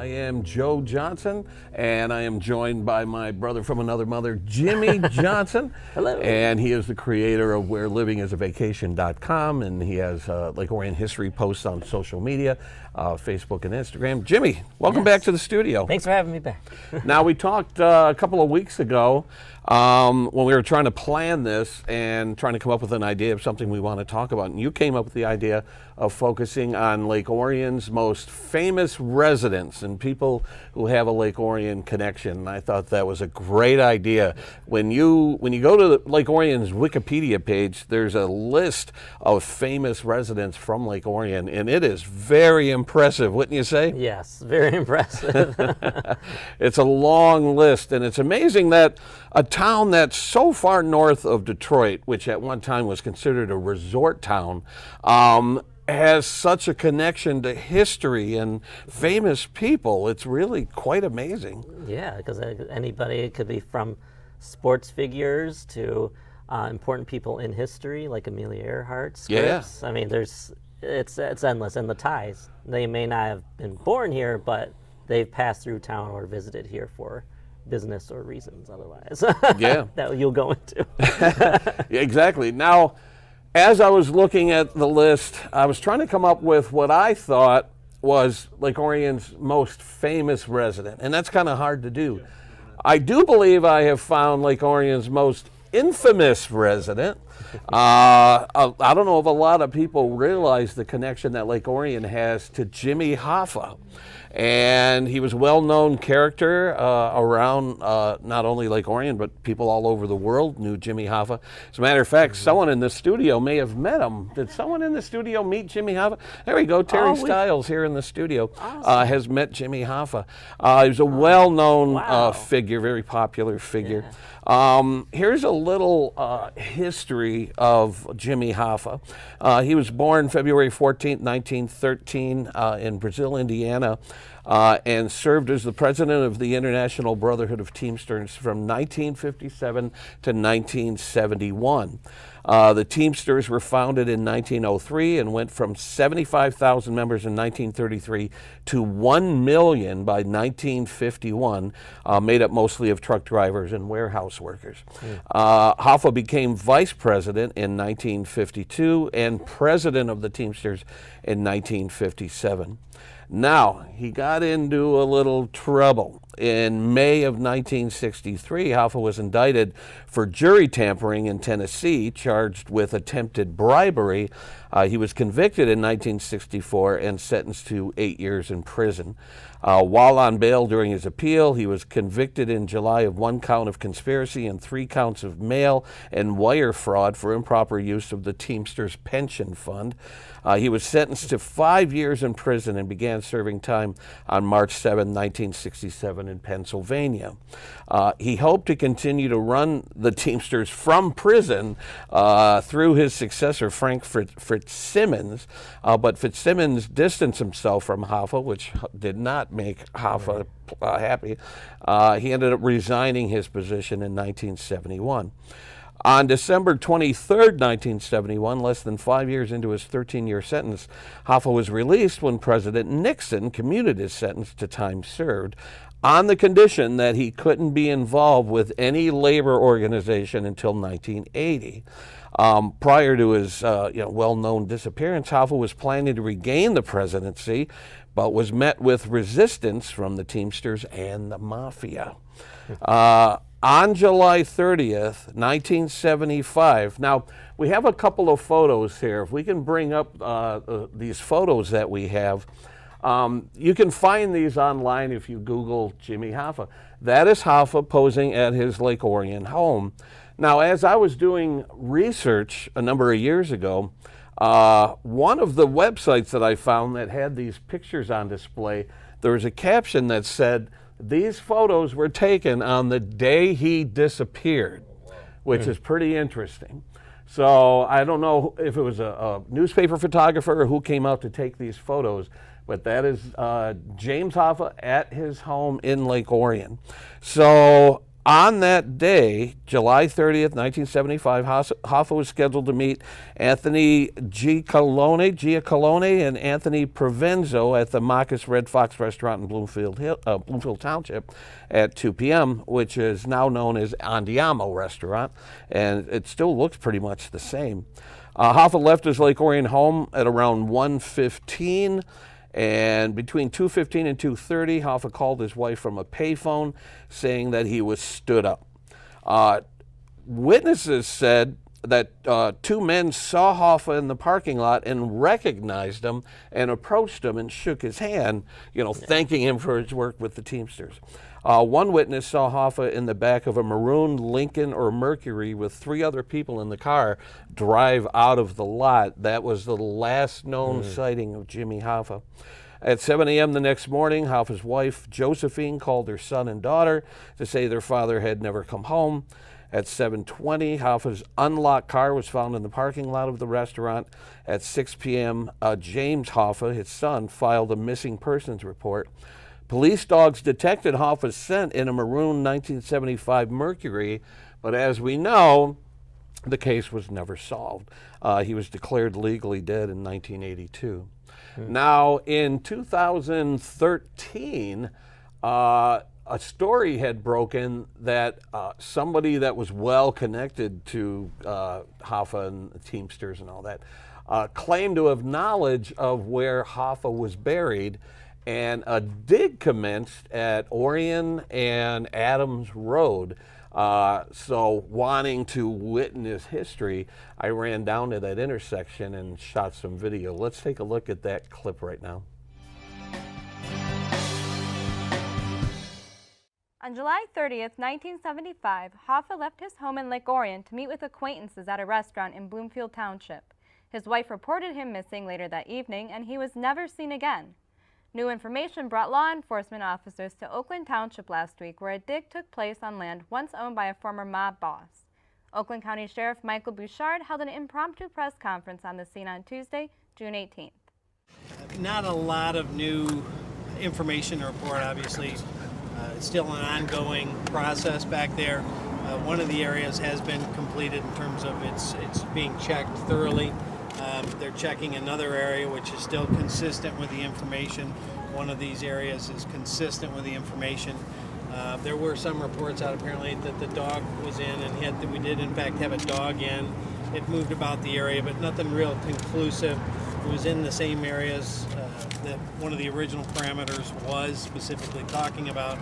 I am Joe Johnson, and I am joined by my brother from another mother, Jimmy Johnson. Hello. And he is the creator of WhereLivingIsAVacation.com, and he has Lake Orion history posts on social media, Facebook and Instagram. Jimmy, welcome back to the studio. Thanks for having me back. Now, we talked a couple of weeks ago when we were trying to plan this and trying to come up with an idea of something we want to talk about. And you came up with the idea of focusing on Lake Orion's most famous residents and people who have a Lake Orion connection. And I thought that was a great idea. When you go to Lake Orion's Wikipedia page, there's a list of famous residents from Lake Orion, and it is very impressive, wouldn't you say? Yes, very impressive. It's a long list, and it's amazing that a town that's so far north of Detroit, which at one time was considered a resort town, has such a connection to history and famous people. It's really quite amazing. Yeah, because anybody, it could be from sports figures to important people in history, like Amelia Earhart, Scripps. Yeah. I mean, it's endless, and the ties. They may not have been born here, but they've passed through town or visited here for business or reasons otherwise. Yeah. That you'll go into. Exactly. Now, as I was looking at the list, I was trying to come up with what I thought was Lake Orion's most famous resident, and that's kind of hard to do. I do believe I have found Lake Orion's most infamous resident. I don't know if a lot of people realize the connection that Lake Orion has to Jimmy Hoffa. And he was a well-known character around not only Lake Orion, but people all over the world knew Jimmy Hoffa. As a matter of fact, someone in the studio may have met him. Did someone in the studio meet Jimmy Hoffa? There we go. Terry Stiles here in the studio has met Jimmy Hoffa. He was a well-known figure, very popular figure. Yeah. Here's a little history of Jimmy Hoffa. He was born February 14th, 1913 in Brazil, Indiana, and served as the president of the International Brotherhood of Teamsters from 1957 to 1971. The Teamsters were founded in 1903 and went from 75,000 members in 1933 to 1 million by 1951, made up mostly of truck drivers and warehouse workers. Hoffa became vice president in 1952 and president of the Teamsters in 1957. Now, he got into a little trouble. In May of 1963, Hoffa was indicted for jury tampering in Tennessee, charged with attempted bribery. He was convicted in 1964 and sentenced to 8 years in prison. While on bail during his appeal, he was convicted in July of 1 count of conspiracy and 3 counts of mail and wire fraud for improper use of the Teamsters Pension Fund. He was sentenced to 5 years in prison and began serving time on March 7, 1967 in Pennsylvania. He hoped to continue to run the Teamsters from prison through his successor, Frank Fitzsimmons, but Fitzsimmons distanced himself from Hoffa, which did not make Hoffa happy. He ended up resigning his position in 1971. On December 23rd, 1971, less than 5 years into his 13-year sentence, Hoffa was released when President Nixon commuted his sentence to time served on the condition that he couldn't be involved with any labor organization until 1980. Prior to his well-known disappearance, Hoffa was planning to regain the presidency, but was met with resistance from the Teamsters and the Mafia. On July 30th, 1975, now we have a couple of photos here. If we can bring up these photos that we have, you can find these online if you Google Jimmy Hoffa. That is Hoffa posing at his Lake Orion home. Now, as I was doing research a number of years ago, one of the websites that I found that had these pictures on display, there was a caption that said, "These photos were taken on the day he disappeared," which is pretty interesting. So I don't know if it was a newspaper photographer or who came out to take these photos, but that is James Hoffa at his home in Lake Orion. So On that day, July 30th, 1975, Hoffa was scheduled to meet Anthony Giacolone and Anthony Provenzo at the Marcus Red Fox restaurant in Bloomfield Township at 2 p.m., which is now known as Andiamo Restaurant, and it still looks pretty much the same. Hoffa left his Lake Orion home at around 1:15. And between 2:15 and 2:30, Hoffa called his wife from a payphone saying that he was stood up. Witnesses said that two men saw Hoffa in the parking lot and recognized him and approached him and shook his hand, thanking him for his work with the Teamsters. One witness saw Hoffa in the back of a maroon Lincoln or Mercury with 3 other people in the car drive out of the lot. That was the last known sighting of Jimmy Hoffa. At 7 a.m. the next morning, Hoffa's wife, Josephine, called her son and daughter to say their father had never come home. At 7:20, Hoffa's unlocked car was found in the parking lot of the restaurant. At 6 p.m., James Hoffa, his son, filed a missing persons report. Police dogs detected Hoffa's scent in a maroon 1975 Mercury, but as we know, the case was never solved. He was declared legally dead in 1982. Now, in 2013, a story had broken that somebody that was well connected to Hoffa and the Teamsters and all that claimed to have knowledge of where Hoffa was buried, and a dig commenced at Orion and Adams Road. So wanting to witness history, I ran down to that intersection and shot some video. Let's take a look at that clip right now. On July 30th, 1975, Hoffa left his home in Lake Orion to meet with acquaintances at a restaurant in Bloomfield Township. His wife reported him missing later that evening, and he was never seen again. New information brought law enforcement officers to Oakland Township last week, where a dig took place on land once owned by a former mob boss. Oakland County Sheriff Michael Bouchard held an impromptu press conference on the scene on Tuesday, June 18th. Not a lot of new information to report, obviously. It's still an ongoing process back there. One of the areas has been completed in terms of it's being checked thoroughly. They're checking another area which is still consistent with the information. One of these areas is consistent with the information. There were some reports out apparently that the dog was in, and we did in fact have a dog in. It moved about the area, but nothing real conclusive. It was in the same areas that one of the original parameters was specifically talking about.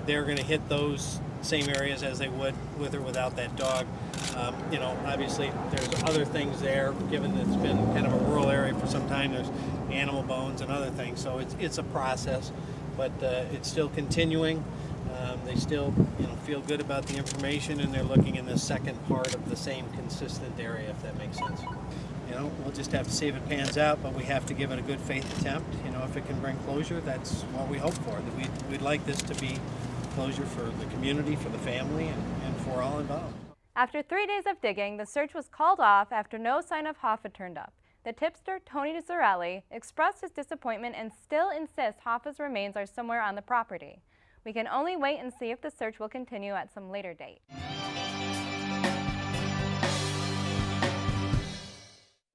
They're going to hit those same areas as they would with or without that dog. Obviously there's other things there, given that it's been kind of a rural area for some time. There's animal bones and other things, so it's a process, but it's still continuing. They still feel good about the information, and they're looking in the second part of the same consistent area, if that makes sense. We'll just have to see if it pans out, but we have to give it a good faith attempt. If it can bring closure, that's what we hope for. We'd like this to be closure for the community, for the family, and for all involved. After 3 days of digging, the search was called off after no sign of Hoffa turned up. The tipster, Tony DeZerelli, expressed his disappointment and still insists Hoffa's remains are somewhere on the property. We can only wait and see if the search will continue at some later date.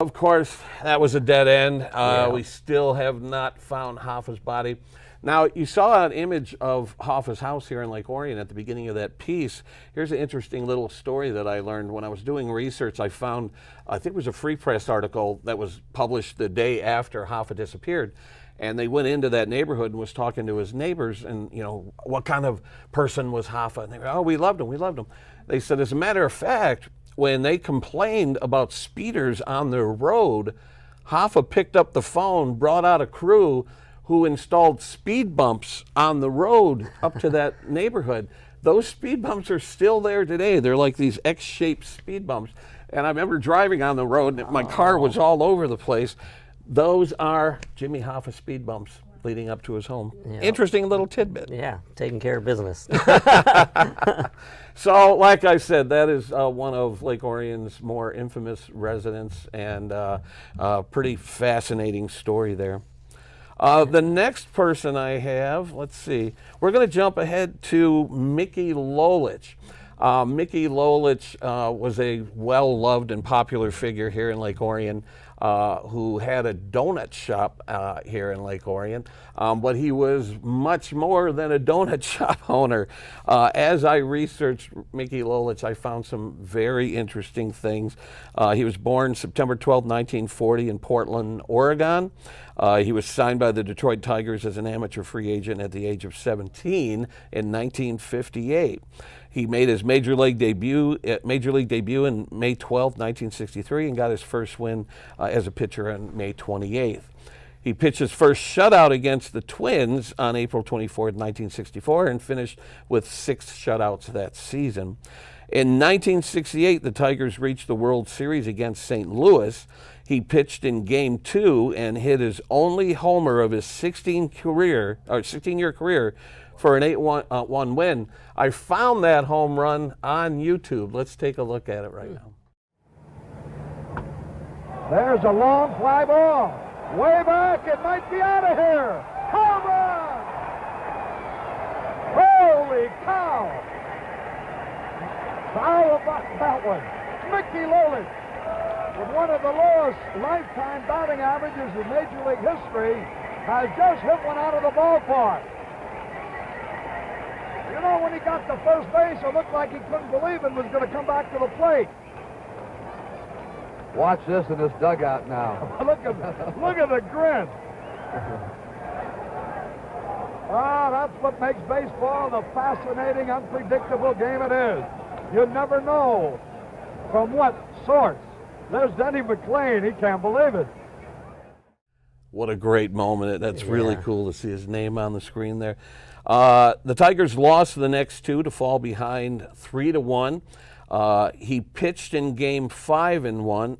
Of course, that was a dead end. We still have not found Hoffa's body. Now, you saw an image of Hoffa's house here in Lake Orion at the beginning of that piece. Here's an interesting little story that I learned when I was doing research. I found, I think it was a Free Press article that was published the day after Hoffa disappeared. And they went into that neighborhood and was talking to his neighbors and, what kind of person was Hoffa? And they were, oh, we loved him. They said, as a matter of fact, when they complained about speeders on their road, Hoffa picked up the phone, brought out a crew who installed speed bumps on the road up to that neighborhood. Those speed bumps are still there today. They're like these X-shaped speed bumps. And I remember driving on the road and my car was all over the place. Those are Jimmy Hoffa speed bumps leading up to his home. Yep. Interesting little tidbit. Yeah, taking care of business. So, like I said, that is one of Lake Orion's more infamous residents, and a pretty fascinating story there. The next person I have, let's see, we're going to jump ahead to Mickey Lolich. Mickey Lolich was a well-loved and popular figure here in Lake Orion who had a donut shop here in Lake Orion, but he was much more than a donut shop owner. As I researched Mickey Lolich, I found some very interesting things. He was born September 12, 1940 in Portland, Oregon. He was signed by the Detroit Tigers as an amateur free agent at the age of 17 in 1958. He made his major league debut in May 12, 1963, and got his first win as a pitcher on May 28th. He pitched his first shutout against the Twins on April 24, 1964, and finished with 6 shutouts that season. In 1968, the Tigers reached the World Series against St. Louis. He pitched in Game 2 and hit his only homer of his 16-year career for an 8-1 win. I found that home run on YouTube. Let's take a look at it right now. There's a long fly ball. Way back, it might be out of here. Home run! Holy cow! How about that one? Mickey Lolich, with one of the lowest lifetime batting averages in Major League history, has just hit one out of the ballpark. You know, when he got to first base, it looked like he couldn't believe it was going to come back to the plate. Watch this in this dugout now. look at the grin. That's what makes baseball the fascinating, unpredictable game it is. You never know from what source. There's Denny McClain. He can't believe it. What a great moment. That's really cool to see his name on the screen there. The Tigers lost the next 2 to fall behind 3-1. He pitched in Game 5 and won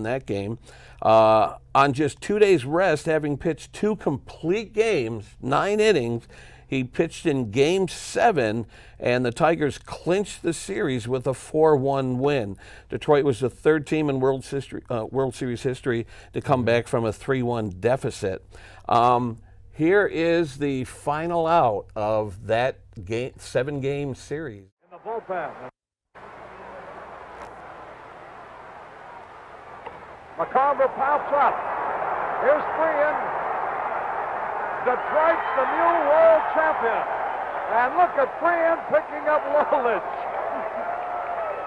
that game. On just 2 days rest, having pitched 2 complete games, 9 innings, he pitched in Game 7, and the Tigers clinched the series with a 4-1 win. Detroit was the 3rd team in World Series history to come back from a 3-1 deficit. Here is the final out of that 7-game series. In the bullpen. McComber pops up. Here's Freehan. Detroit's the new world champion. And look at Freehan picking up Lolich.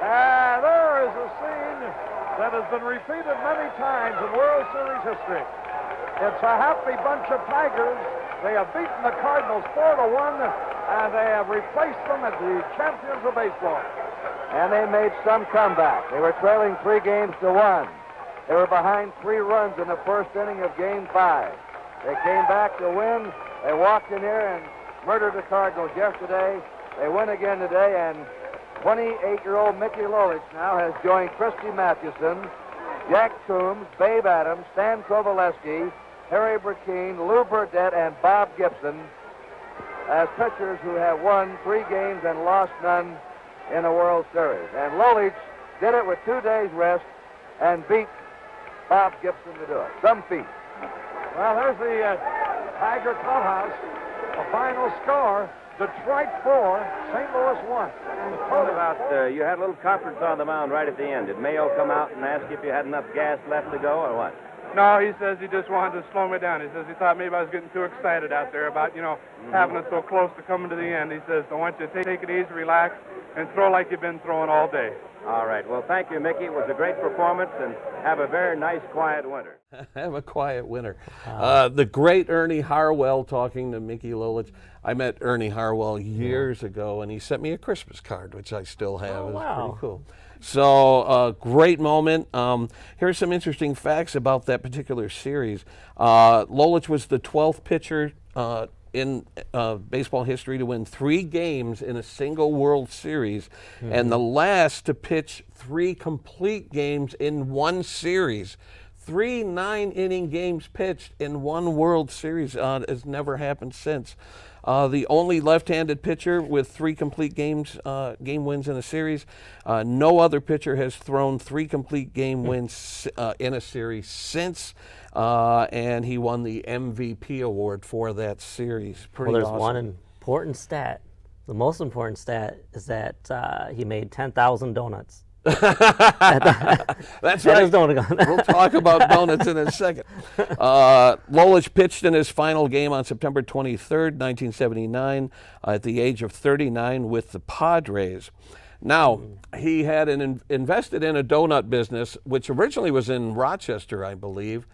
And there is a scene that has been repeated many times in World Series history. It's a happy bunch of Tigers. They have beaten the Cardinals 4-1, and they have replaced them as the champions of baseball. And they made some comeback. They were trailing 3-1. They were behind 3 runs in the first inning of Game 5. They came back to win. They walked in here and murdered the Cardinals yesterday. They win again today, and 28-year-old Mickey Lolich now has joined Christy Mathewson, Jack Coombs, Babe Adams, Stan Kovaleski, Harry Burkeen, Lou Burdett, and Bob Gibson as pitchers who have won 3 games and lost none in a World Series. And Lolich did it with 2 days rest and beat Bob Gibson to do it. Some feat. Well, there's the Tiger Clubhouse. The final score, Detroit 4, St. Louis 1. What about, you had a little conference on the mound right at the end. Did Mayo come out and ask you if you had enough gas left to go or what? No, he says he just wanted to slow me down. He says he thought maybe I was getting too excited out there about, having it so close to coming to the end. He says, I want you to take it easy, relax, and throw like you've been throwing all day. All right. Well, thank you, Mickey. It was a great performance, and have a very nice, quiet winter. Have a quiet winter. The great Ernie Harwell talking to Mickey Lolich. I met Ernie Harwell years ago, and he sent me a Christmas card, which I still have. Oh, it was wow. pretty cool. So, great moment. Here's some interesting facts about that particular series. Lolich was the 12th pitcher in baseball history to win 3 games in a single World Series, and the last to pitch 3 complete games in one series. 3 9-inning games pitched in one World Series. Has never happened since. The only left-handed pitcher with 3 complete game wins in a series. No other pitcher has thrown 3 complete game wins in a series since, and he won the MVP award for that series. Pretty Well, there's awesome. one important stat. The most important stat is that he made 10,000 donuts. That's That right. is donut gun. We'll talk about donuts in a second. Lolich pitched in his final game on September 23rd, 1979, at the age of 39 with the Padres. Now, he had invested in a donut business, which originally was in Rochester, I believe,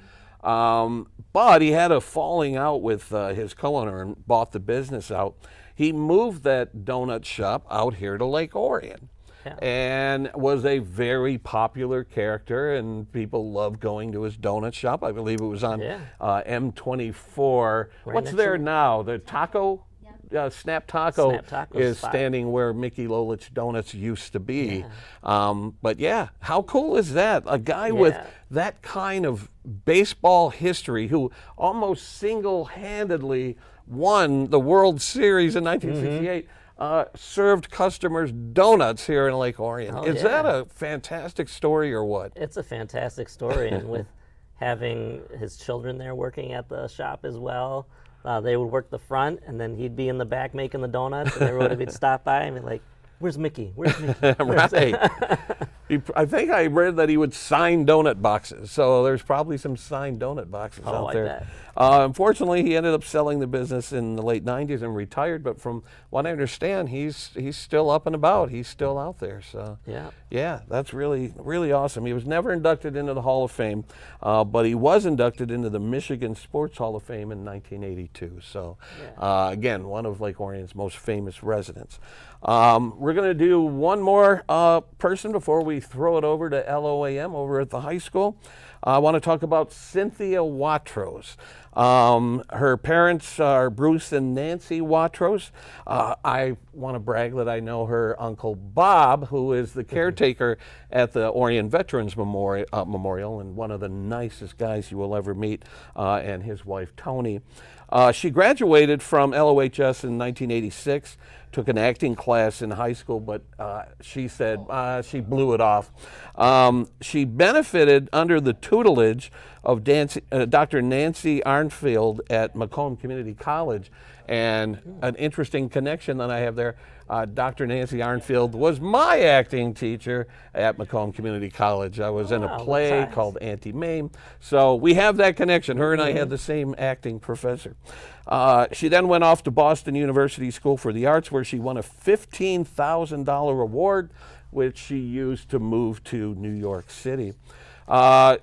but he had a falling out with his co-owner and bought the business out. He moved that donut shop out here to Lake Orion. Yeah. And was a very popular character, and people loved going to his donut shop. I believe it was on M24. What's next there to it. now? The Taco? Snap Taco Snap Taco's is spot. standing where Mickey Lolich Donuts used to be. But yeah, how cool is that? A guy with that kind of baseball history who almost single-handedly won the World Series in 1968. Served customers donuts here in Lake Orion. Is that a fantastic story or what? It's a fantastic story, and with having his children there working at the shop as well, they would work the front, and then he'd be in the back making the donuts, and everybody would stop by and be like, "Where's Mickey? Where's Mickey?" Right. I think I read that he would sign donut boxes, so there's probably some signed donut boxes out there. bet. Unfortunately, he ended up selling the business in the late 90s and retired, but from what I understand, he's still up and about. He's still out there. So yeah, that's really, really awesome. He was never inducted into the Hall of Fame, but he was inducted into the Michigan Sports Hall of Fame in 1982. So again, one of Lake Orion's most famous residents. We're going to do one more person before we throw it over to LOAM over at the high school. I want to talk about Cynthia Watros. Her parents are Bruce and Nancy Watros. I want to brag that I know her Uncle Bob, who is the caretaker at the Orion Veterans Memorial and one of the nicest guys you will ever meet, and his wife, Tony. She graduated from LOHS in 1986, took an acting class in high school, but she said she blew it off. She benefited under the tutelage of Dr. Nancy Arnfield at Macomb Community College. And an interesting connection that I have there, Dr. Nancy Arnfield was my acting teacher at Macomb Community College. I was in a play called Auntie Mame. So we have that connection. Her and I had the same acting professor. She then went off to Boston University School for the Arts, where she won a $15,000 award, which she used to move to New York City.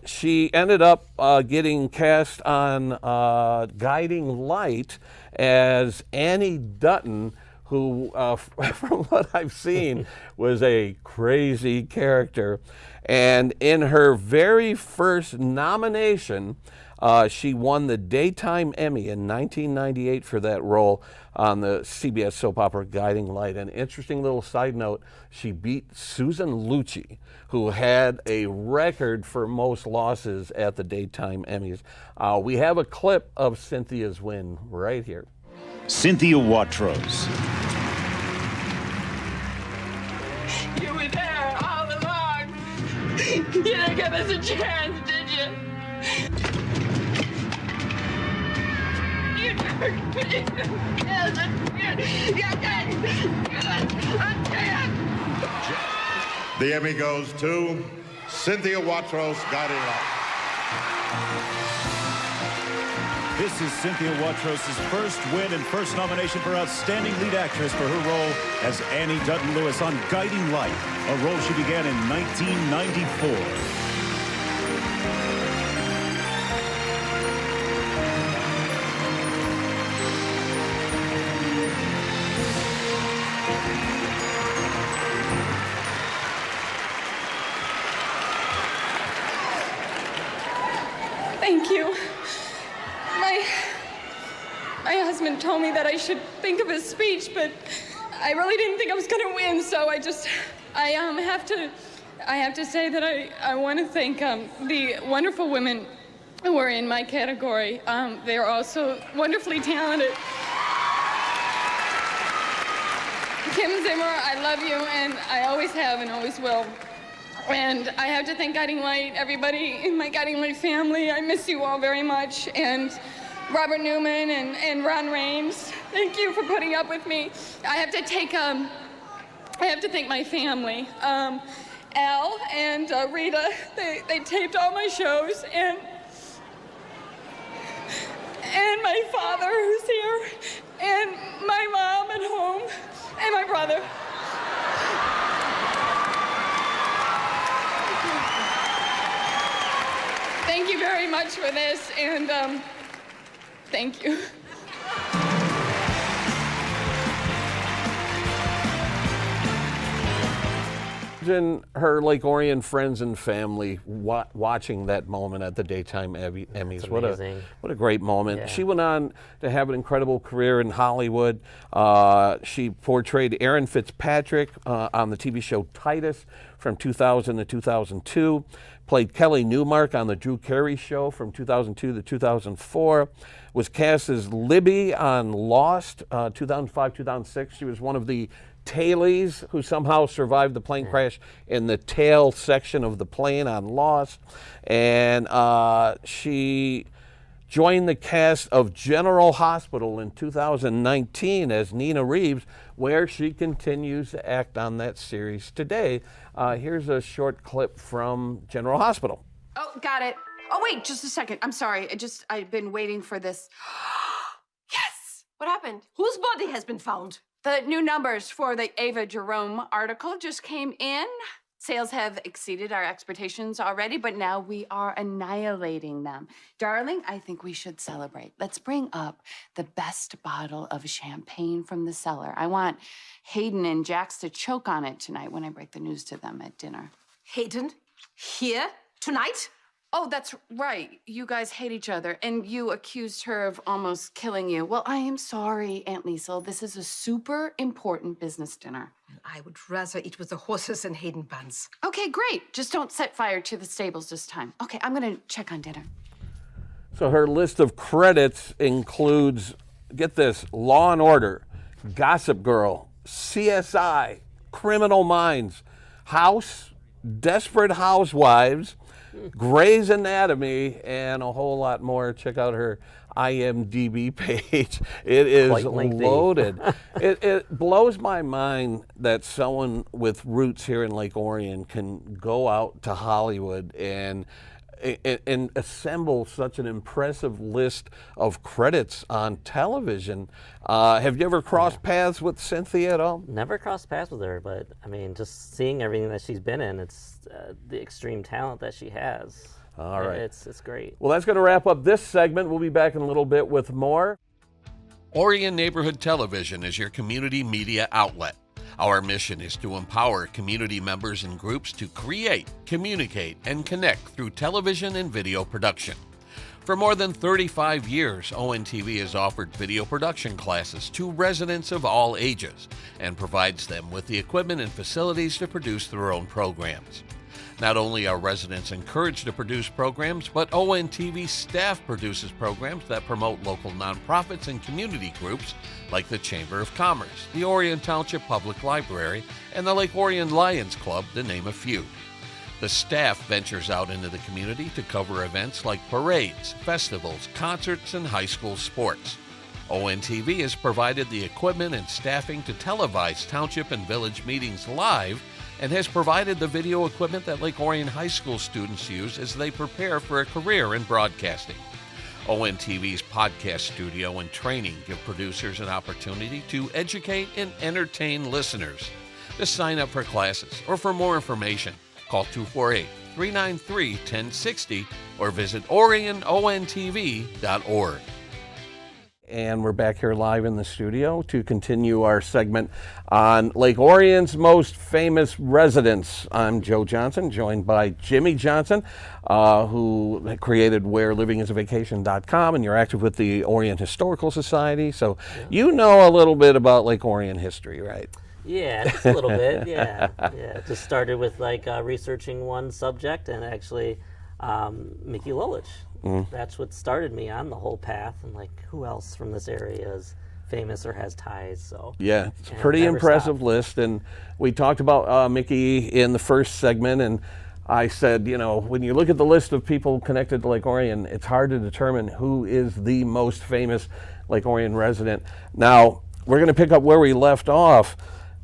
She ended up getting cast on Guiding Light as Annie Dutton, who, from what I've seen, was a crazy character. And in her very first nomination, she won the Daytime Emmy in 1998 for that role on the CBS soap opera Guiding Light. An interesting little side note, she beat Susan Lucci, who had a record for most losses at the Daytime Emmys. We have a clip of Cynthia's win right here. Cynthia Watros. You were there all along. You didn't give us a chance, did you? You tricked me. Yes, The Emmy goes to Cynthia Watros, Guiding Light. This is Cynthia Watros' first win and first nomination for Outstanding Lead Actress for her role as Annie Dutton Lewis on Guiding Light, a role she began in 1994. Thank you. My husband told me that I should think of a speech, but I really didn't think I was going to win, so I have to I have to say that I want to thank the wonderful women who were in my category. They are also wonderfully talented. Kim Zimmer, I love you, and I always have and always will. And I have to thank Guiding Light, everybody in my Guiding Light family. I miss you all very much. And Robert Newman and Ron Raines, thank you for putting up with me. I have to thank my family. Al and Rita, they taped all my shows, and my father who's here, and my mom at home, and my brother. Thank you very much for this, and thank you. Imagine her Lake Orion friends and family watching that moment at the Daytime Emmys. What a great moment. Yeah. She went on to have an incredible career in Hollywood. She portrayed Erin Fitzpatrick on the TV show Titus from 2000 to 2002. Played Kelly Newmark on the Drew Carey Show from 2002 to 2004. Was cast as Libby on Lost 2005-2006. She was one of the tailees who somehow survived the plane crash in the tail section of the plane on Lost. And she joined the cast of General Hospital in 2019 as Nina Reeves, where she continues to act on that series today. Here's a short clip from General Hospital. Oh, got it. Oh, wait, just a second. I'm sorry. I've been waiting for this. Yes! What happened? Whose body has been found? The new numbers for the Ava Jerome article just came in. Sales have exceeded our expectations already, but now we are annihilating them. Darling, I think we should celebrate. Let's bring up the best bottle of champagne from the cellar. I want Hayden and Jax to choke on it tonight when I break the news to them at dinner. Hayden? Here? Tonight? Oh, that's right. You guys hate each other, and you accused her of almost killing you. Well, I am sorry, Aunt Liesel. This is a super important business dinner. I would rather eat with the horses and Hayden buns. Okay, great. Just don't set fire to the stables this time. Okay, I'm gonna check on dinner. So her list of credits includes, get this, Law and Order, Gossip Girl, CSI, Criminal Minds, House, Desperate Housewives, Grey's Anatomy, and a whole lot more. Check out her IMDb page. It is loaded. It blows my mind that someone with roots here in Lake Orion can go out to Hollywood and assemble such an impressive list of credits on television. Have you ever crossed paths with Cynthia at all? Never crossed paths with her, but I mean, just seeing everything that she's been in, it's the extreme talent that she has. All right. It's great. Well, that's going to wrap up this segment. We'll be back in a little bit with more. Orion Neighborhood Television is your community media outlet. Our mission is to empower community members and groups to create, communicate, and connect through television and video production. For more than 35 years, ONTV has offered video production classes to residents of all ages and provides them with the equipment and facilities to produce their own programs. Not only are residents encouraged to produce programs, but ONTV staff produces programs that promote local nonprofits and community groups like the Chamber of Commerce, the Orion Township Public Library, and the Lake Orion Lions Club, to name a few. The staff ventures out into the community to cover events like parades, festivals, concerts, and high school sports. ONTV has provided the equipment and staffing to televise township and village meetings live, and has provided the video equipment that Lake Orion High School students use as they prepare for a career in broadcasting. ONTV's podcast studio and training give producers an opportunity to educate and entertain listeners. To sign up for classes or for more information, call 248-393-1060 or visit orionontv.org. And we're back here live in the studio to continue our segment on Lake Orion's most famous residents. I'm Joe Johnson, joined by Jimmy Johnson, who created WhereLivingIsAVacation.com, and you're active with the Orion Historical Society. So you know a little bit about Lake Orion history, right? Yeah, just a little bit. Yeah. It just started with like researching one subject, and actually, Mickey Lolich. That's what started me on the whole path. And like, who else from this area is famous or has ties? So yeah, it's a pretty impressive list. And we talked about Mickey in the first segment, and I said, you know, when you look at the list of people connected to Lake Orion, it's hard to determine who is the most famous Lake Orion resident. Now, we're going to pick up where we left off.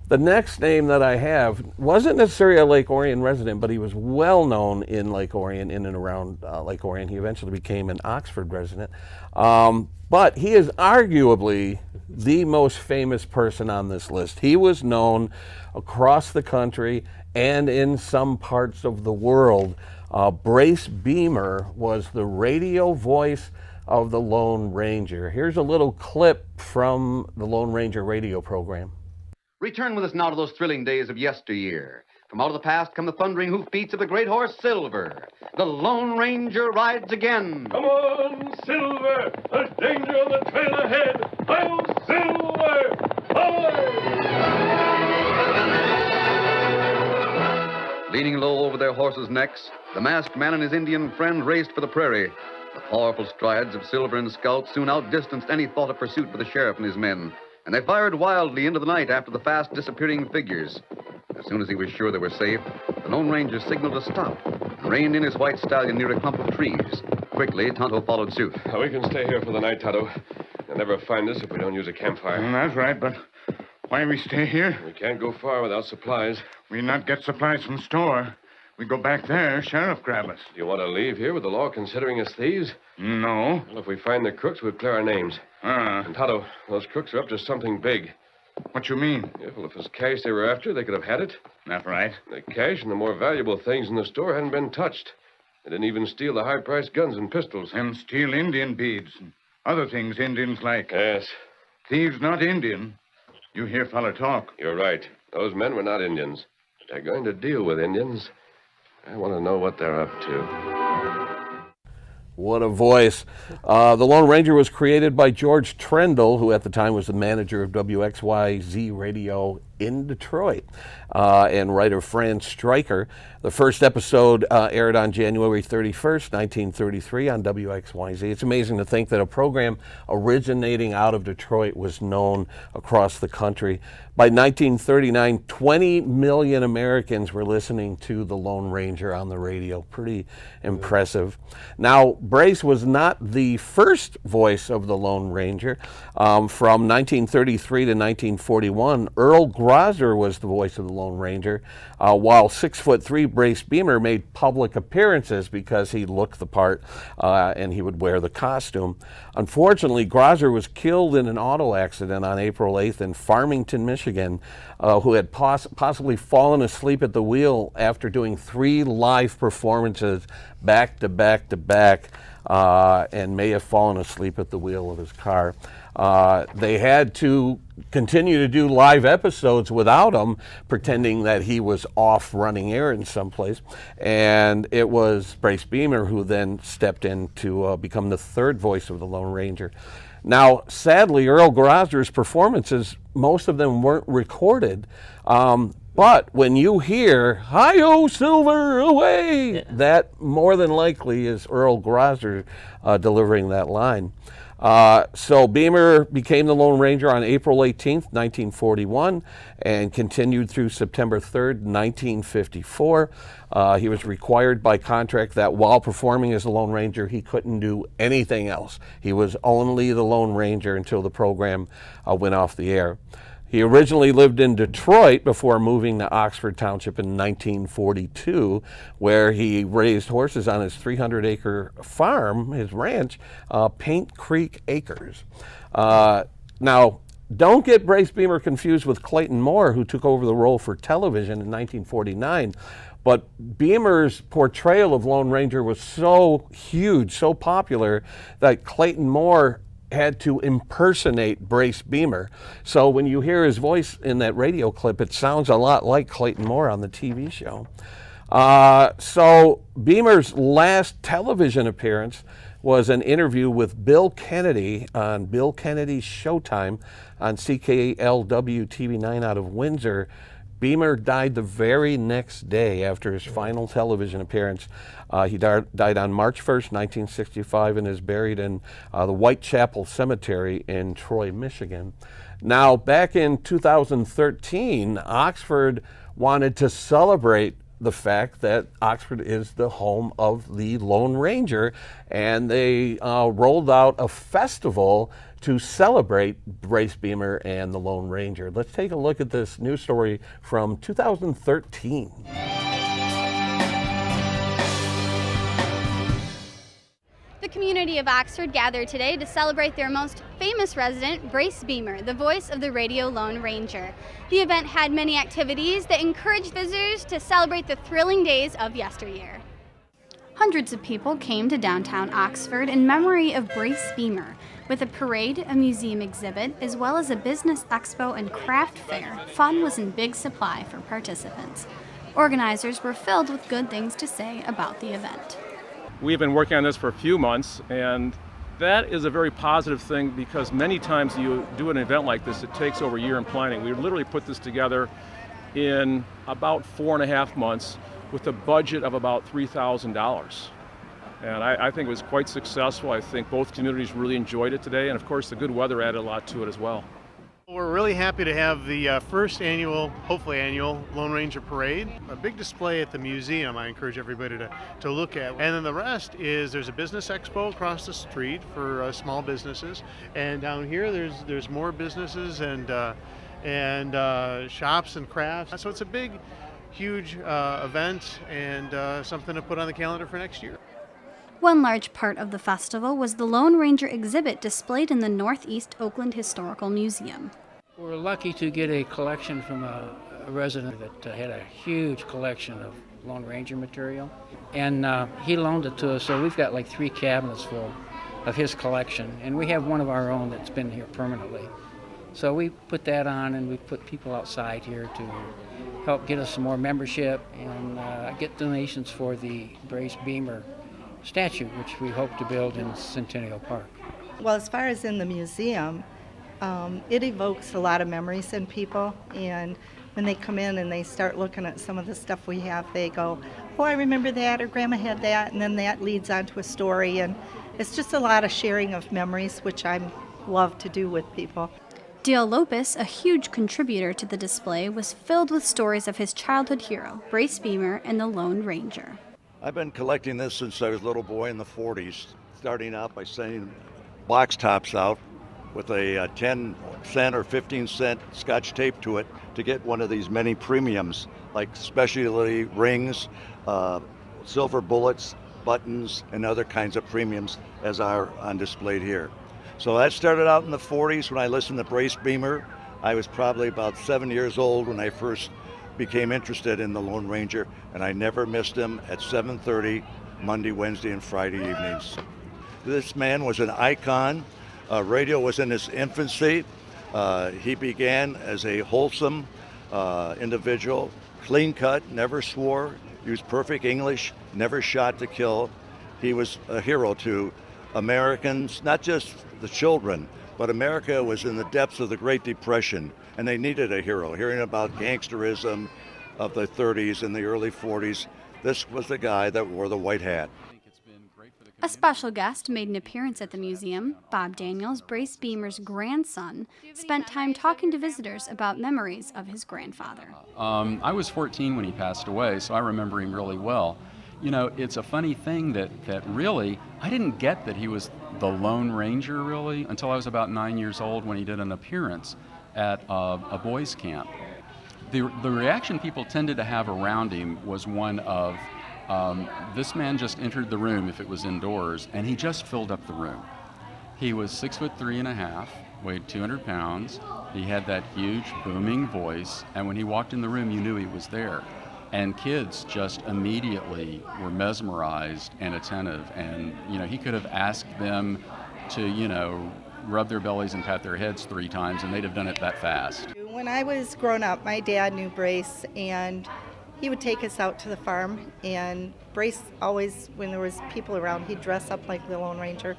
The next name that I have wasn't necessarily a Lake Orion resident, but he was well known in Lake Orion, in and around Lake Orion. He eventually became an Oxford resident. But he is arguably the most famous person on this list. He was known across the country and in some parts of the world. Brace Beemer was the radio voice of the Lone Ranger. Here's a little clip from the Lone Ranger radio program. Return with us now to those thrilling days of yesteryear. From out of the past come the thundering hoofbeats of the great horse Silver. The Lone Ranger rides again. Come on, Silver! There's danger on the trail ahead! I'll Silver! Away! Leaning low over their horses' necks, the masked man and his Indian friend raced for the prairie. The powerful strides of Silver and Scout soon outdistanced any thought of pursuit for the sheriff and his men, and they fired wildly into the night after the fast disappearing figures. As soon as he was sure they were safe, the Lone Ranger signaled to stop and reined in his white stallion near a clump of trees. Quickly, Tonto followed suit. We can stay here for the night, Tonto. They'll never find us if we don't use a campfire. That's right, but why we stay here? We can't go far without supplies. We not get supplies from store. We go back there, sheriff grab us. Do you want to leave here with the law considering us thieves? No. Well, if we find the crooks, we'll clear our names. And Tonto, those crooks are up to something big. What you mean? Yeah, well, if it's cash they were after, they could have had it. That's right. The cash and the more valuable things in the store hadn't been touched. They didn't even steal the high-priced guns and pistols. And steal Indian beads and other things Indians like. Yes. Thieves not Indian. You hear fella talk. You're right. Those men were not Indians. They're going to deal with Indians. I want to know what they're up to. What a voice. The Lone Ranger was created by George Trendle, who at the time was the manager of WXYZ Radio in Detroit, and writer Fran Stryker. The first episode aired on January 31st, 1933 on WXYZ. It's amazing to think that a program originating out of Detroit was known across the country. By 1939, 20 million Americans were listening to the Lone Ranger on the radio. Pretty impressive. Now, Brace was not the first voice of the Lone Ranger. From 1933 to 1941, Earl Grosser was the voice of the Lone Ranger, while 6'3" Brace Beemer made public appearances because he looked the part and he would wear the costume. Unfortunately, Grosser was killed in an auto accident on April 8th in Farmington, Michigan, who had possibly fallen asleep at the wheel after doing 3 live performances back to back to back, and may have fallen asleep at the wheel of his car. They had to continue to do live episodes without him, pretending that he was off running errands someplace. And it was Brace Beemer who then stepped in to become the third voice of the Lone Ranger. Now, sadly, Earl Grosser's performances, most of them weren't recorded. But when you hear, "Hi-yo, Silver, away," that more than likely is Earl Grosser delivering that line. So Beemer became the Lone Ranger on April 18th, 1941, and continued through September 3rd, 1954. He was required by contract that while performing as the Lone Ranger, he couldn't do anything else. He was only the Lone Ranger until the program went off the air. He originally lived in Detroit before moving to Oxford Township in 1942, where he raised horses on his 300-acre farm, his ranch, Paint Creek Acres. Now, don't get Brace Beemer confused with Clayton Moore, who took over the role for television in 1949. But Beemer's portrayal of Lone Ranger was so huge, so popular, that Clayton Moore had to impersonate Brace Beemer. So when you hear his voice in that radio clip, it sounds a lot like Clayton Moore on the TV show. So Beemer's last television appearance was an interview with Bill Kennedy on Bill Kennedy's Showtime on CKLW TV9 out of Windsor. Beemer died the very next day after his final television appearance. He died on March 1st, 1965, and is buried in the Whitechapel Cemetery in Troy, Michigan. Now, back in 2013, Oxford wanted to celebrate the fact that Oxford is the home of the Lone Ranger, and they rolled out a festival to celebrate Brace Beemer and the Lone Ranger. Let's take a look at this news story from 2013. The community of Oxford gathered today to celebrate their most famous resident, Brace Beemer, the voice of the radio Lone Ranger. The event had many activities that encouraged visitors to celebrate the thrilling days of yesteryear. Hundreds of people came to downtown Oxford in memory of Brace Beemer, with a parade, a museum exhibit, as well as a business expo and craft fair. Fun was in big supply for participants. Organizers were filled with good things to say about the event. We've been working on this for a few months, and that is a very positive thing because many times you do an event like this, it takes over a year in planning. We literally put this together in about 4.5 months with a budget of about $3,000. And I think it was quite successful. I think both communities really enjoyed it today, and of course the good weather added a lot to it as well. We're really happy to have the first annual, hopefully annual, Lone Ranger Parade. A big display at the museum I encourage everybody to look at. And then the rest is there's a business expo across the street for small businesses. And down here there's more businesses and shops and crafts. So it's a big, huge event and something to put on the calendar for next year. One large part of the festival was the Lone Ranger exhibit displayed in the Northeast Oakland Historical Museum. We're lucky to get a collection from a resident that had a huge collection of Lone Ranger material, and he loaned it to us, so we've got like 3 cabinets full of his collection, and we have one of our own that's been here permanently. So we put that on, and we put people outside here to help get us some more membership and get donations for the Brace Beemer statue, which we hope to build in Centennial Park. Well, as far as in the museum, it evokes a lot of memories in people, and when they come in and they start looking at some of the stuff we have, they go, oh, I remember that, or Grandma had that, and then that leads on to a story, and it's just a lot of sharing of memories, which I love to do with people. Dale Lopez, a huge contributor to the display, was filled with stories of his childhood hero, Brace Beemer and the Lone Ranger. I've been collecting this since I was a little boy in the 40s, starting out by sending box tops out with a 10-cent or 15-cent Scotch tape to it to get one of these many premiums, like specialty rings, silver bullets, buttons, and other kinds of premiums as are on display here. So that started out in the 40s when I listened to Brace Beemer. I was probably about 7 years old when I first became interested in the Lone Ranger, and I never missed him at 7:30 Monday, Wednesday, and Friday evenings. This man was an icon. Radio was in its infancy. He began as a wholesome individual, clean cut, never swore, used perfect English, never shot to kill. He was a hero to Americans, not just the children, but America was in the depths of the Great Depression, and they needed a hero. Hearing about gangsterism of the 30s and the early 40s, this was the guy that wore the white hat. A special guest made an appearance at the museum. Bob Daniels, Brace Beemer's grandson, spent time talking to visitors about memories of his grandfather. I was 14 when he passed away, so I remember him really well. You know, it's a funny thing that really, I didn't get that he was the Lone Ranger, really, until I was about 9 years old when he did an appearance at a boys' camp. The reaction people tended to have around him was one of, this man just entered the room if it was indoors, and he just filled up the room. He was 6'3½", weighed 200 pounds. He had that huge booming voice, and when he walked in the room, you knew he was there. And kids just immediately were mesmerized and attentive, and he could have asked them to rub their bellies and pat their heads 3 times, and they'd have done it that fast. When I was growing up, my dad knew Brace, and he would take us out to the farm, and Brace always, when there was people around, he'd dress up like the Lone Ranger,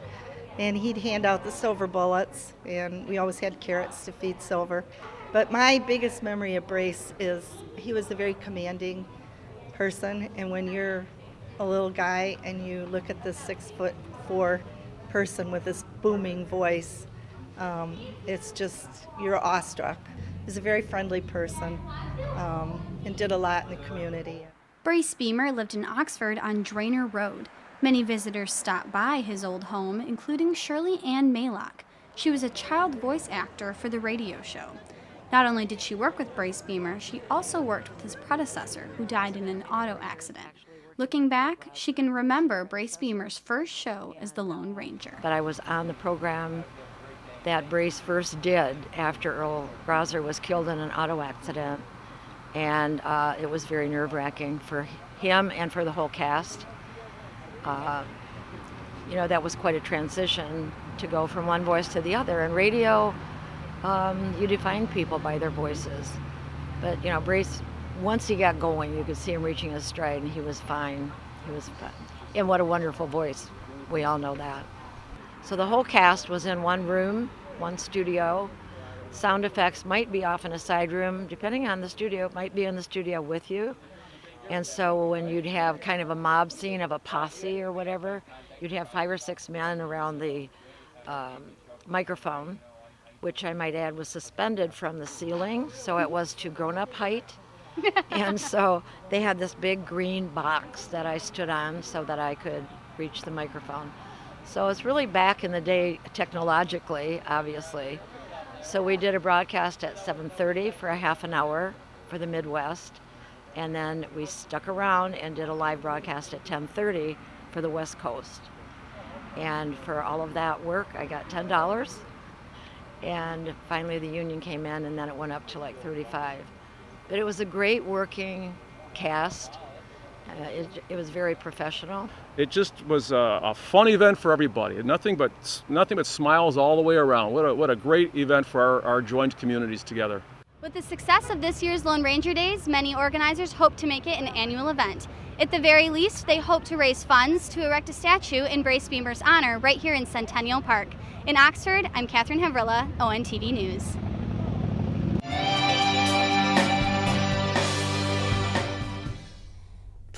and he'd hand out the silver bullets, and we always had carrots to feed Silver. But my biggest memory of Brace is he was a very commanding person, and when you're a little guy and you look at this 6'4" person with this booming voice, it's just, you're awestruck. He's a very friendly person and did a lot in the community. Brace Beemer lived in Oxford on Drainer Road. Many visitors stopped by his old home, including Shirley Ann Maylock. She was a child voice actor for the radio show. Not only did she work with Brace Beemer, she also worked with his predecessor, who died in an auto accident. Looking back, she can remember Brace Beemer's first show as the Lone Ranger. But I was on the program that Brace first did after Earl Grosser was killed in an auto accident, and it was very nerve-wracking for him and for the whole cast. You know, that was quite a transition to go from one voice to the other. In radio, you define people by their voices. But, you know, Brace, once he got going, you could see him reaching his stride, and he was fine. He was fine. And what a wonderful voice. We all know that. So the whole cast was in one room, one studio. Sound effects might be off in a side room. Depending on the studio, it might be in the studio with you. And so when you'd have kind of a mob scene of a posse or whatever, you'd have 5 or 6 men around the microphone, which I might add was suspended from the ceiling, so it was to grown-up height. And so they had this big green box that I stood on so that I could reach the microphone. So it's really back in the day technologically, obviously. So we did a broadcast at 7:30 for a half an hour for the Midwest, and then we stuck around and did a live broadcast at 10:30 for the West Coast. And for all of that work, I got $10. And finally the union came in, and then it went up to like $35. But it was a great working cast. It was very professional. It just was a fun event for everybody. Nothing but smiles all the way around. What a great event for our joined communities together. With the success of this year's Lone Ranger Days, many organizers hope to make it an annual event. At the very least, they hope to raise funds to erect a statue in Brace Beemer's honor right here in Centennial Park. In Oxford, I'm Catherine Havrilla, ONTV News.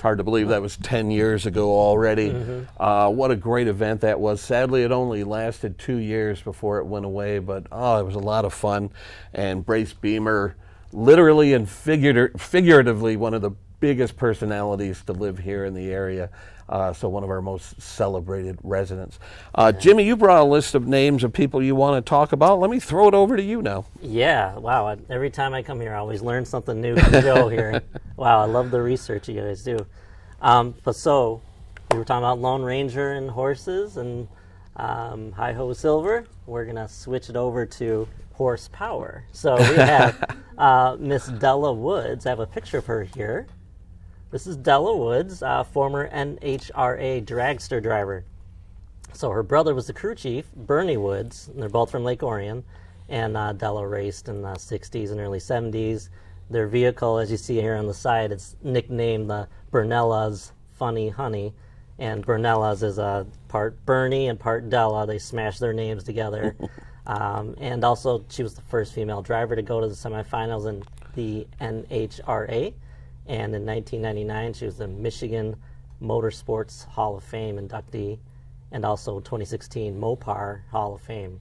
Hard to believe that was 10 years ago already. Mm-hmm. What a great event that was. Sadly, it only lasted 2 years before it went away, but it was a lot of fun. And Brace Beemer, literally and figuratively, one of the biggest personalities to live here in the area. So one of our most celebrated residents. Jimmy, you brought a list of names of people you want to talk about. Let me throw it over to you now. Yeah, wow. Every time I come here, I always learn something new from Joe here. Wow, I love the research you guys do. But so, we were talking about Lone Ranger and horses and Hi-Ho Silver. We're going to switch it over to horsepower. So we have Miss Della Woods. I have a picture of her here. This is Della Woods, former NHRA dragster driver. So her brother was the crew chief, Bernie Woods, and they're both from Lake Orion. And Della raced in the 60s and early 70s. Their vehicle, as you see here on the side, it's nicknamed the Bernella's Funny Honey. And Bernella's is part Bernie and part Della. They smashed their names together. And also, she was the first female driver to go to the semifinals in the NHRA. And in 1999, she was the Michigan Motorsports Hall of Fame inductee, and also 2016 Mopar Hall of Fame.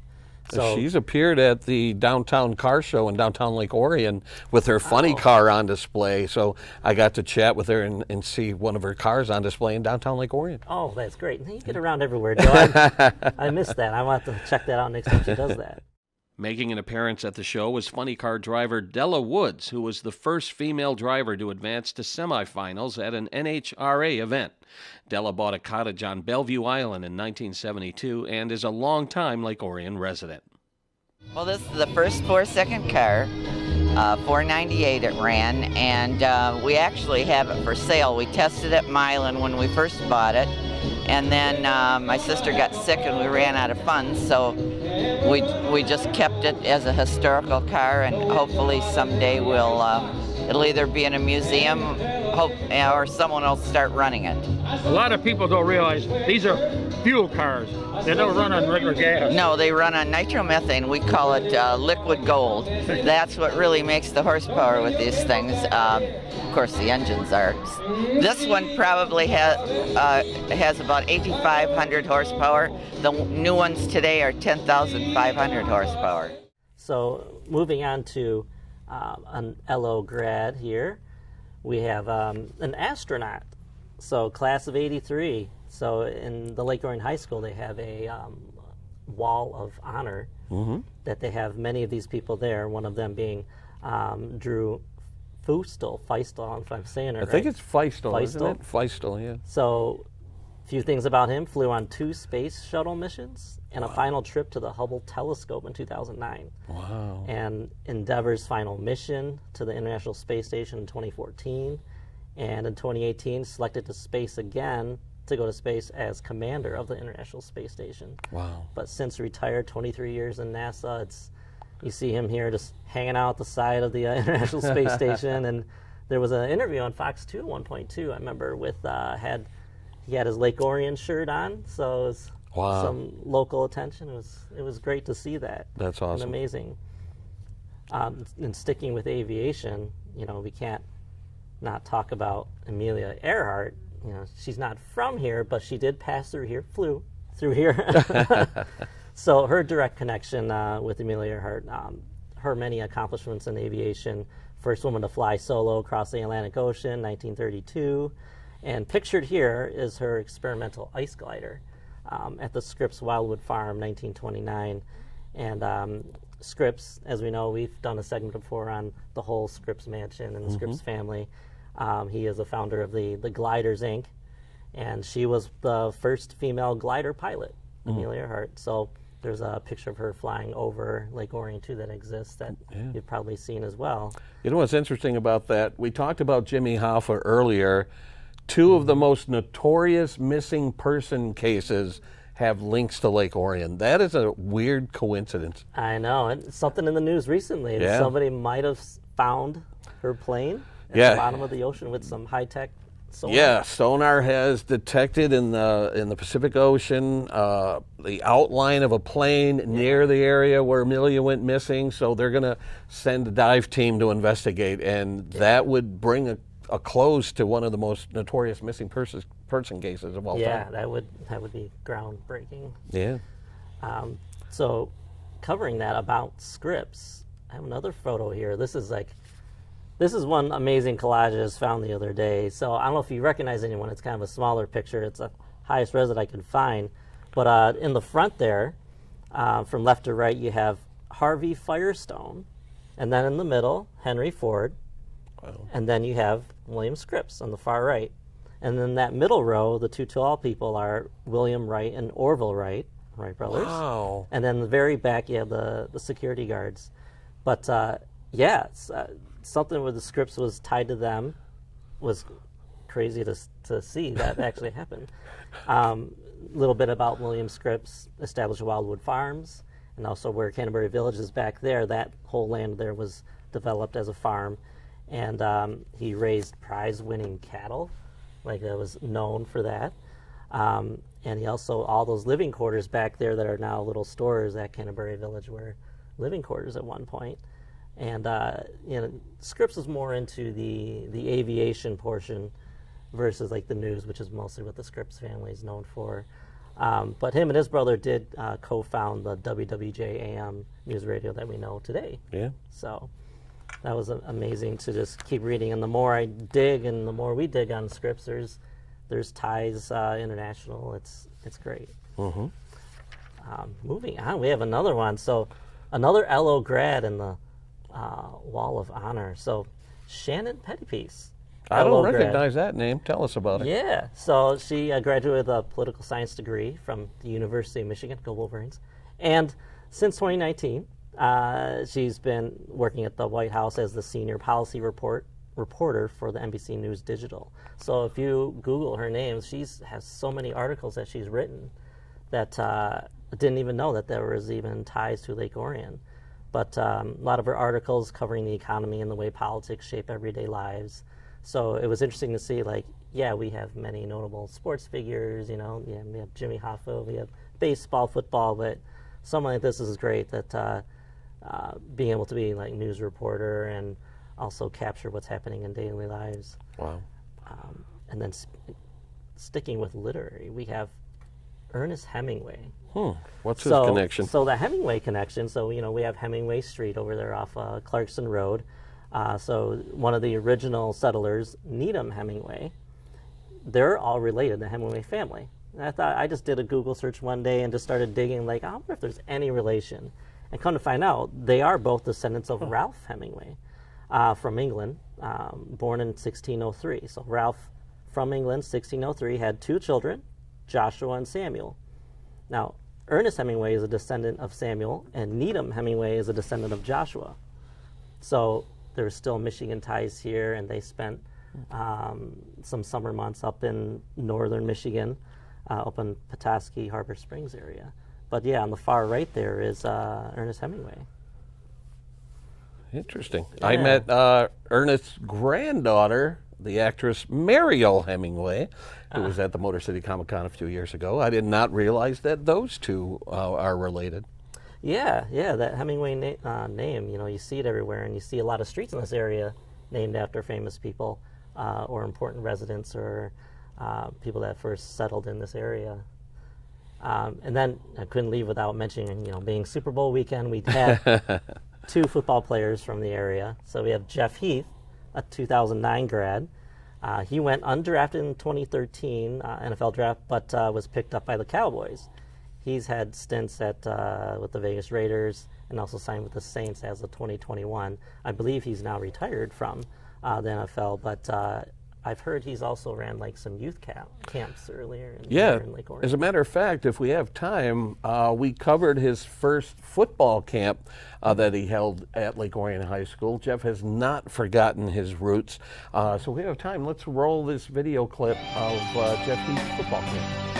So she's appeared at the downtown car show in downtown Lake Orion with her funny car on display. So I got to chat with her and see one of her cars on display in downtown Lake Orion. Oh, that's great. You get around everywhere, Joe. I missed that. I want to check that out next time she does that. Making an appearance at the show was funny car driver Della Woods, who was the first female driver to advance to semifinals at an NHRA event. Della bought a cottage on Bellevue Island in 1972 and is a longtime Lake Orion resident. Well, this is the first 4-second car, 498 it ran, and we actually have it for sale. We tested it in Milan when we first bought it, and then my sister got sick and we ran out of funds, so we just kept it as a historical car, and hopefully someday we'll it'll either be in a museum or someone will start running it. A lot of people don't realize these are fuel cars. They don't run on regular gas. No, they run on nitromethane. We call it liquid gold. That's what really makes the horsepower with these things. Of course, the engines are. This one probably has about 8,500 horsepower. The new ones today are 10,500 horsepower. So moving on to an LO grad here, we have an astronaut. So class of '83. So in the Lake Orion High School, they have a wall of honor that they have many of these people there. One of them being Drew Feistel, if I'm saying it right. I think it's Feistel, isn't it? Feistel, yeah. So, a few things about him. Flew on 2 space shuttle missions and a final trip to the Hubble telescope in 2009. Wow. And Endeavour's final mission to the International Space Station in 2014. And in 2018, selected to space again to go to space as commander of the International Space Station. Wow. But since retired, 23 years in NASA, you see him here just hanging out at the side of the International Space Station. And there was an interview on Fox 2 at one point, too, I remember, with he had his Lake Orion shirt on, so it was some local attention. It was great to see that. That's awesome. And amazing. And sticking with aviation, we can't not talk about Amelia Earhart. She's not from here, but she did pass through here, flew through here. So her direct connection with Amelia Earhart, her many accomplishments in aviation, first woman to fly solo across the Atlantic Ocean, 1932. And pictured here is her experimental ice glider at the Scripps Wildwood Farm, 1929. And Scripps, as we know, we've done a segment before on the whole Scripps mansion and the Scripps family. He is a founder of the Gliders, Inc., and she was the first female glider pilot, Amelia Earhart. So there's a picture of her flying over Lake Orion, too, that exists that you've probably seen as well. You know what's interesting about that? We talked about Jimmy Hoffa earlier. 2 of the most notorious missing person cases have links to Lake Orion. That is a weird coincidence. I know. And something in the news recently. Yeah. Somebody might have found her plane at the bottom of the ocean with some high-tech sonar. Yeah, sonar has detected in the Pacific Ocean the outline of a plane near the area where Amelia went missing, so they're going to send a dive team to investigate, and that would bring a close to one of the most notorious missing person cases of all time. Yeah, that would be groundbreaking. Yeah. So, covering that about Scripps, I have another photo here. This is one amazing collage I just found the other day. So I don't know if you recognize anyone. It's kind of a smaller picture. It's the highest res that I could find. But in the front there, from left to right, you have Harvey Firestone, and then in the middle, Henry Ford. Wow. And then you have William Scripps on the far right. And then that middle row, the 2 tall people are William Wright and Orville Wright, Wright brothers. Wow. And then the very back, you have the security guards. But something where the Scripps was tied to them was crazy to see that actually happened. A little bit about William Scripps, established Wildwood Farms, and also where Canterbury Village is back there, that whole land there was developed as a farm. And he raised prize-winning cattle, like that was known for that. And he also, all those living quarters back there that are now little stores at Canterbury Village were living quarters at one point. And Scripps is more into the aviation portion versus like the news, which is mostly what the Scripps family is known for. But him and his brother did co-found the WWJ-AM news radio that we know today. Yeah. So that was amazing to just keep reading. And the more I dig and the more we dig on Scripps, there's ties international. It's great. Mm-hmm. Moving on, we have another one. So another LO grad in the Wall of Honor. So Shannon Pettypiece. I don't recognize that name. Tell us about it. Yeah. So she graduated with a political science degree from the University of Michigan, go Wolverines. And since 2019, she's been working at the White House as the senior policy reporter for the NBC News Digital. So if you Google her name, she has so many articles that she's written that I didn't even know that there was even ties to Lake Orion. but a lot of her articles covering the economy and the way politics shape everyday lives. So it was interesting to see, like, yeah, we have many notable sports figures, you know, yeah, we have Jimmy Hoffa, we have baseball, football, but someone like this is great, that being able to be like news reporter and also capture what's happening in daily lives. Wow. And then sticking with literary, we have Ernest Hemingway. What's his connection? So the Hemingway connection, so, you know, we have Hemingway Street over there off Clarkson Road. So one of the original settlers, Needham Hemingway, they're all related, the Hemingway family. And I just did a Google search one day and just started digging, like, I wonder if there's any relation. And come to find out, they are both descendants of Ralph Hemingway from England, born in 1603. So Ralph from England, 1603, had 2 children, Joshua and Samuel. Now, Ernest Hemingway is a descendant of Samuel, and Needham Hemingway is a descendant of Joshua. So there's still Michigan ties here, and they spent some summer months up in northern Michigan, up in Petoskey, Harbor Springs area. But yeah, on the far right there is Ernest Hemingway. Interesting. Yeah. I met Ernest's granddaughter, the actress Mariel Hemingway, who was at the Motor City Comic Con a few years ago. I did not realize that those two are related. Yeah, that Hemingway name, you know, you see it everywhere, and you see a lot of streets in this area named after famous people or important residents or people that first settled in this area. And then I couldn't leave without mentioning, you know, being Super Bowl weekend, we had 2 football players from the area. So we have Jeff Heath, a 2009 grad. He went undrafted in 2013 NFL draft, but was picked up by the Cowboys. He's had stints at with the Vegas Raiders and also signed with the Saints as of 2021. I believe he's now retired from the NFL, but I've heard he's also ran like some youth camps earlier in Lake Orion. As a matter of fact, if we have time, we covered his first football camp that he held at Lake Orion High School. Jeff has not forgotten his roots. So if we have time, let's roll this video clip of Jeff Heath's football camp.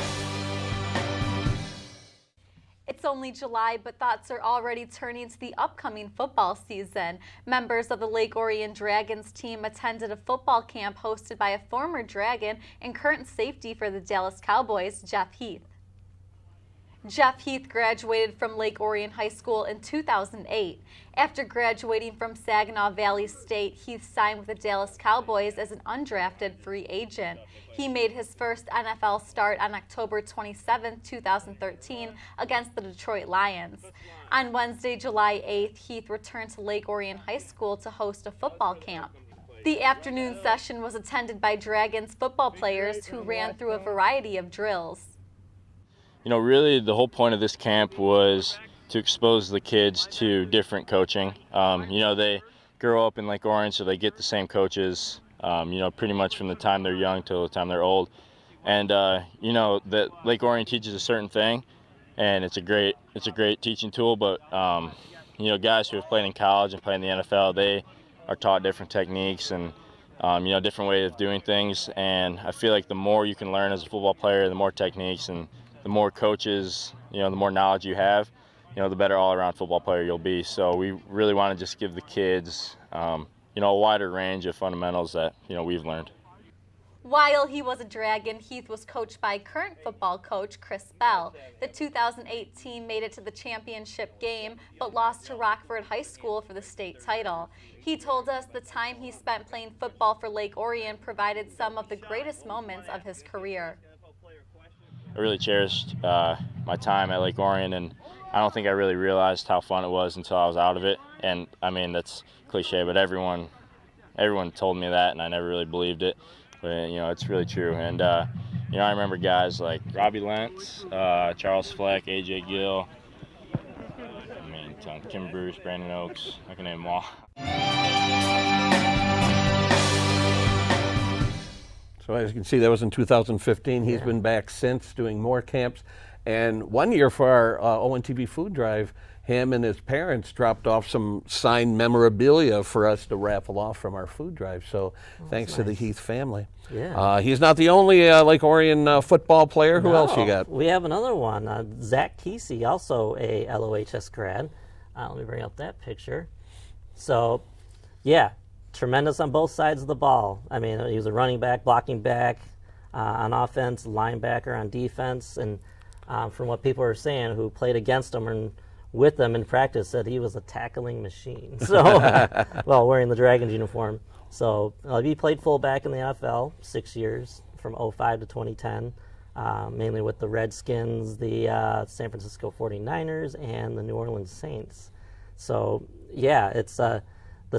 It's only July, but thoughts are already turning to the upcoming football season. Members of the Lake Orion Dragons team attended a football camp hosted by a former Dragon and current safety for the Dallas Cowboys, Jeff Heath. Jeff Heath graduated from Lake Orion High School in 2008. After graduating from Saginaw Valley State, Heath signed with the Dallas Cowboys as an undrafted free agent. He made his first NFL start on October 27, 2013 against the Detroit Lions. On Wednesday, July 8th, Heath returned to Lake Orion High School to host a football camp. The afternoon session was attended by Dragons football players who ran through a variety of drills. You know, really the whole point of this camp was to expose the kids to different coaching. You know, they grow up in Lake Orion, so they get the same coaches, you know, pretty much from the time they're young till the time they're old. And, you know, that Lake Orion teaches a certain thing, and it's a great teaching tool, but, you know, guys who have played in college and played in the NFL, they are taught different techniques and, you know, different way of doing things. And I feel like the more you can learn as a football player, the more techniques and the more coaches, you know, the more knowledge you have, you know, the better all-around football player you'll be. So we really want to just give the kids, you know, a wider range of fundamentals that, you know, we've learned. While he was a Dragon, Heath was coached by current football coach Chris Bell. The 2008 team made it to the championship game, but lost to Rockford High School for the state title. He told us the time he spent playing football for Lake Orion provided some of the greatest moments of his career. I really cherished my time at Lake Orion, and I don't think I really realized how fun it was until I was out of it. And I mean, that's cliche, but everyone told me that, and I never really believed it. But you know, it's really true. And you know, I remember guys like Robbie Lentz, Charles Fleck, AJ Gill, I mean, Kim Bruce, Brandon Oaks. I can name them all. So as you can see, that was in 2015. He's been back since doing more camps. And one year for our ONTV food drive, him and his parents dropped off some signed memorabilia for us to raffle off from our food drive. So thanks to the Heath family. Yeah. He's not the only Lake Orion football player. Who else you got? We have another one, Zach Kesey, also a LOHS grad. Let me bring up that picture. So, yeah, tremendous on both sides of the ball. I mean, he was a running back, blocking back on offense, linebacker on defense, and from what people were saying who played against him and with him in practice, said he was a tackling machine. So, well, wearing the Dragons uniform. So he played fullback in the NFL 6 years, from 2005 to 2010, mainly with the Redskins, the San Francisco 49ers, and the New Orleans Saints. So, yeah, it's the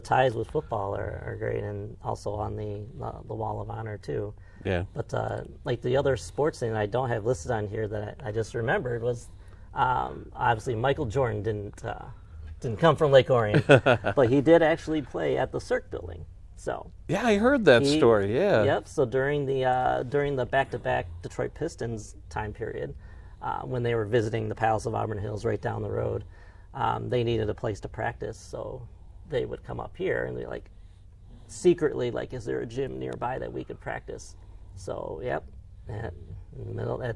ties with football are great, and also on the Wall of Honor, too. Yeah. But, like, the other sports thing I don't have listed on here that I just remembered was, obviously, Michael Jordan didn't come from Lake Orion, but he did actually play at the Cirque building. So yeah, I heard that story. Yeah. Yep. So during the back-to-back Detroit Pistons time period, when they were visiting the Palace of Auburn Hills right down the road, they needed a place to practice. So they would come up here and they secretly is there a gym nearby that we could practice? So yep.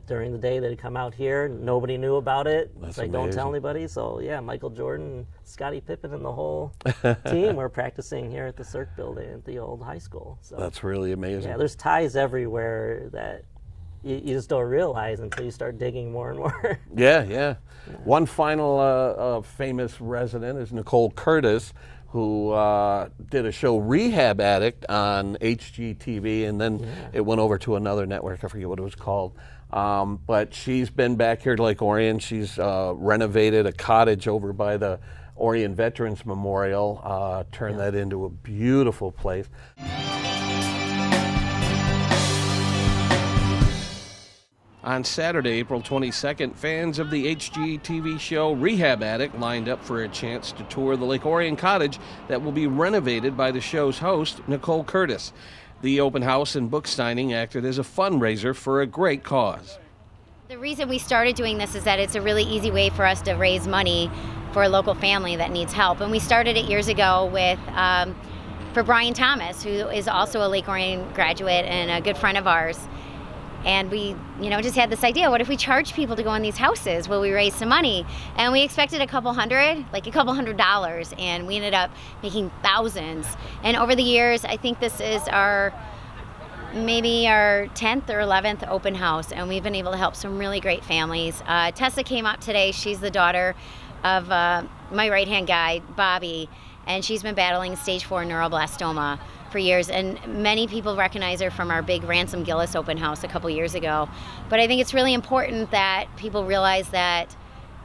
During the day they'd come out here. Nobody knew about it. That's don't amazing. tell anybody. So yeah, Michael Jordan, Scottie Pippen, and the whole team were practicing here at the Cirque building at the old high school. So that's really amazing. yeah, there's ties everywhere that you just don't realize until you start digging more and more. Yeah. One final famous resident is Nicole Curtis, who did a show, Rehab Addict, on HGTV, and then it went over to another network. I forget what it was called. But she's been back here to Lake Orion. She's renovated a cottage over by the Orion Veterans Memorial, turned that into a beautiful place. On Saturday, April 22nd, fans of the HGTV show Rehab Addict lined up for a chance to tour the Lake Orion cottage that will be renovated by the show's host, Nicole Curtis. The open house and book signing acted as a fundraiser for a great cause. The reason we started doing this is that it's a really easy way for us to raise money for a local family that needs help. And we started it years ago with for Brian Thomas, who is also a Lake Orion graduate and a good friend of ours. And we, just had this idea, what if we charge people to go in these houses? Will we raise some money? And we expected a couple $100, and we ended up making thousands. And over the years, I think this is maybe our 10th or 11th open house, and we've been able to help some really great families. Tessa came up today. She's the daughter of my right-hand guy, Bobby, and she's been battling stage 4 neuroblastoma for years, and many people recognize her from our big Ransom Gillis open house a couple years ago. But I think it's really important that people realize that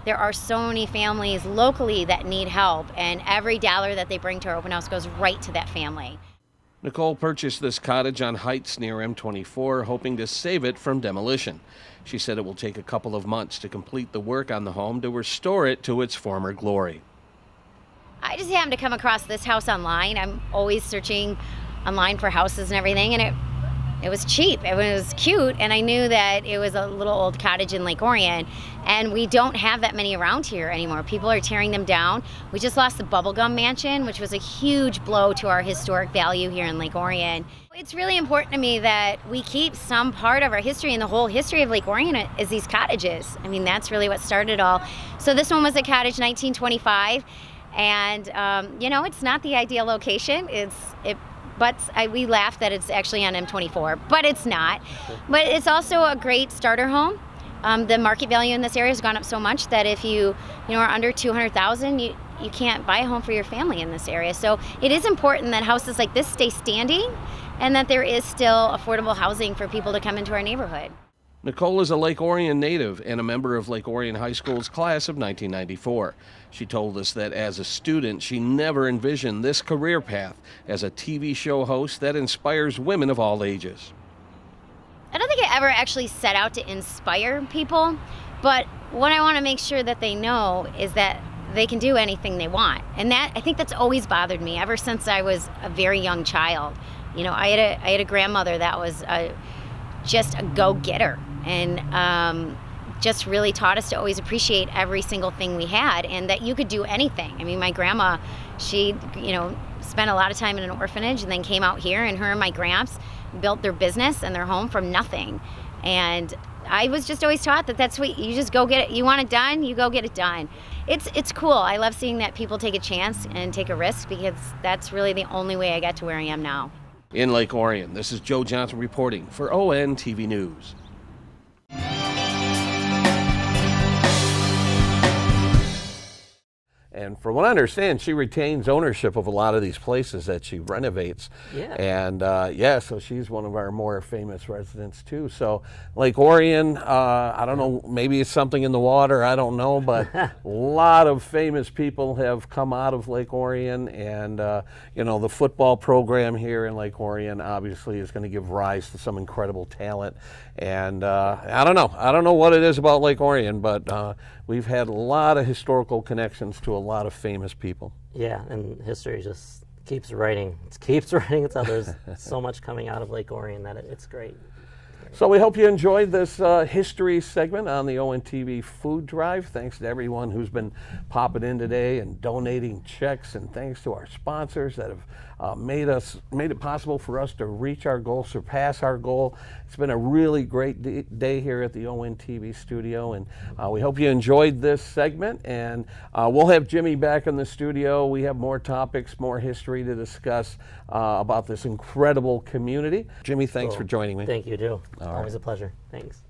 there are so many families locally that need help, and every dollar that they bring to our open house goes right to that family. Nicole purchased this cottage on Heights near M24, hoping to save it from demolition. She said it will take a couple of months to complete the work on the home to restore it to its former glory. I just happened to come across this house online. I'm always searching online for houses and everything, and it was cheap. It was cute, and I knew that it was a little old cottage in Lake Orion, and we don't have that many around here anymore. People are tearing them down. We just lost the Bubblegum Mansion, which was a huge blow to our historic value here in Lake Orion. It's really important to me that we keep some part of our history, and the whole history of Lake Orion is these cottages. I mean, that's really what started it all. So this one was a cottage 1925. And, it's not the ideal location. We laugh that it's actually on M24, but it's not. But it's also a great starter home. The market value in this area has gone up so much that if you are under $200,000, you can't buy a home for your family in this area. So it is important that houses like this stay standing and that there is still affordable housing for people to come into our neighborhood. Nicole is a Lake Orion native and a member of Lake Orion High School's class of 1994. She told us that as a student, she never envisioned this career path as a TV show host that inspires women of all ages. I don't think I ever actually set out to inspire people, but what I want to make sure that they know is that they can do anything they want. And I think that's always bothered me ever since I was a very young child. I had a grandmother that was just a go-getter, and just really taught us to always appreciate every single thing we had, and that you could do anything. I mean, my grandma, she, spent a lot of time in an orphanage and then came out here, and her and my gramps built their business and their home from nothing. And I was just always taught that that's what you just go get it. You want it done, you go get it done. It's cool. I love seeing that people take a chance and take a risk, because that's really the only way I got to where I am now. In Lake Orion, this is Joe Johnson reporting for ON TV News. And from what I understand, she retains ownership of a lot of these places that she renovates. Yeah. And so she's one of our more famous residents too. So Lake Orion, I don't know, maybe it's something in the water, I don't know, but a lot of famous people have come out of Lake Orion. And, the football program here in Lake Orion obviously is going to give rise to some incredible talent. And I don't know what it is about Lake Orion, but we've had a lot of historical connections to a lot of famous people. Yeah, and history just keeps writing. It keeps writing itself. There's so much coming out of Lake Orion that it's great. So we hope you enjoyed this history segment on the ONTV Food Drive. Thanks to everyone who's been popping in today and donating checks, and thanks to our sponsors that have made it possible for us to reach our goal, surpass our goal. It's been a really great day here at the ONTV studio, and we hope you enjoyed this segment. And we'll have Jimmy back in the studio. We have more topics, more history to discuss about this incredible community. Jimmy, thanks for joining me. Thank you, Joe. All Always right. a pleasure. Thanks.